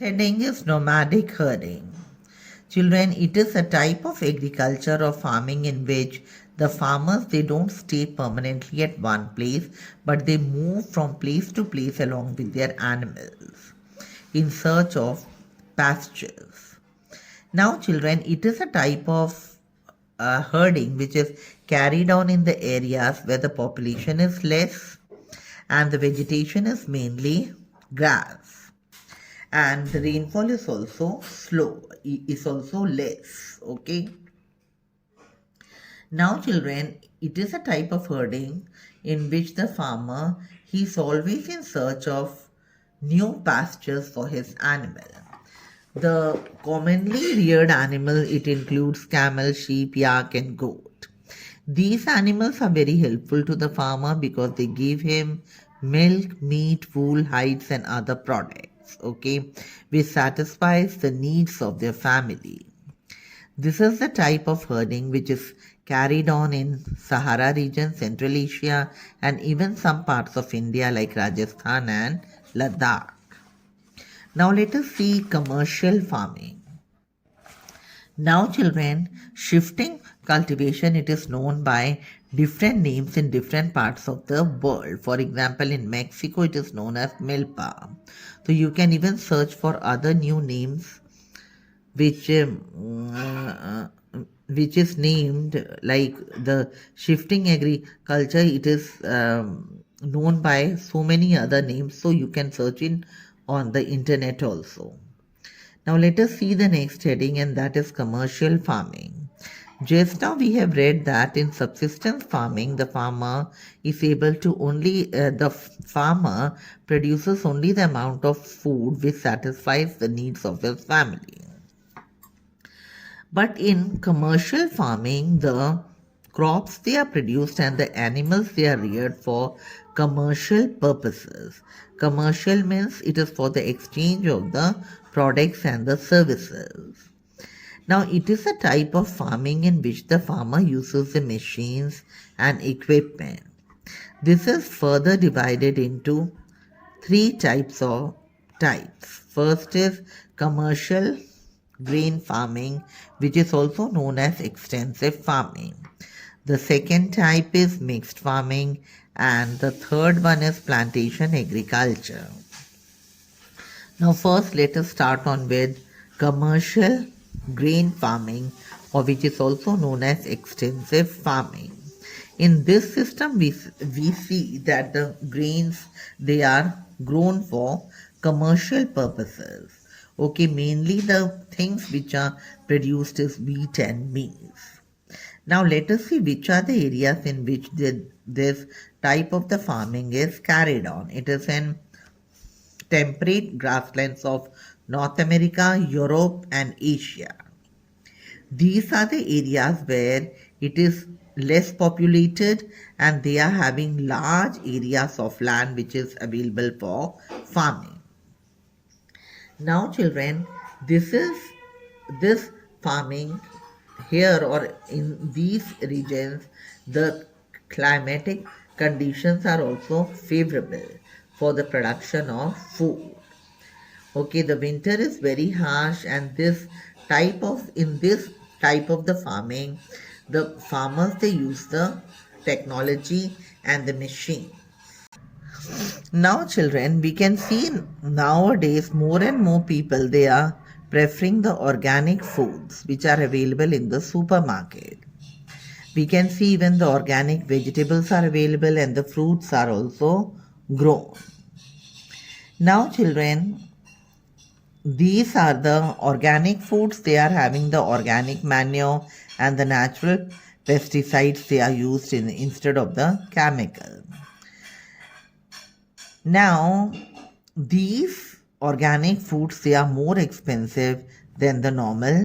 Heading is nomadic herding. Children, it is a type of agriculture or farming in which the farmers they don't stay permanently at one place, but they move from place to place along with their animals in search of pastures. Now, children, it is a type of herding which is carried on in the areas where the population is less and the vegetation is mainly grass, and the rainfall is also slow, is also less. Okay. Now, children, it is a type of herding in which the farmer he is always in search of new pastures for his animal. The commonly reared animal it includes camel, sheep, yak, and goat. These animals are very helpful to the farmer because they give him milk, meat, wool, hides, and other products, okay, which satisfies the needs of their family. This is the type of herding which is carried on in Sahara region, Central Asia, and even some parts of India like Rajasthan and Ladakh. Now let us see commercial farming. Now, children, shifting cultivation it is known by different names in different parts of the world. For example, in Mexico it is known as milpa. So you can even search for other new names which which is named like the shifting agriculture. It is known by so many other names. So you can search in on the internet also. Now let us see the next heading, and that is commercial farming. Just now we have read that in subsistence farming, the farmer is able to only, the farmer produces only the amount of food which satisfies the needs of his family. But in commercial farming, the crops they are produced and the animals they are reared for commercial purposes. Commercial means it is for the exchange of the products and the services. Now, it is a type of farming in which the farmer uses the machines and equipment. This is further divided into three types of types. First is commercial grain farming, which is also known as extensive farming. The second type is mixed farming, and the third one is plantation agriculture. Now, first, let us start on with commercial grain farming, or which is also known as extensive farming. In this system, we see that the grains they are grown for commercial purposes. Okay, mainly the things which are produced is wheat and maize. Now let us see which are the areas in which this type of the farming is carried on. It is in temperate grasslands of North America, Europe, and Asia. These are the areas where it is less populated and they are having large areas of land which is available for farming. Now, children, this farming here or in these regions, the climatic conditions are also favorable for the production of food. Okay, the winter is very harsh, and this type of the farming, the farmers they use the technology and the machine. Now, children, we can see nowadays more and more people they are preferring the organic foods which are available in the supermarket. We can see even the organic vegetables are available and the fruits are also grown. Now, children, these are the organic foods. They are having the organic manure and the natural pesticides they are used in instead of the chemical. Now, these organic foods they are more expensive than the normal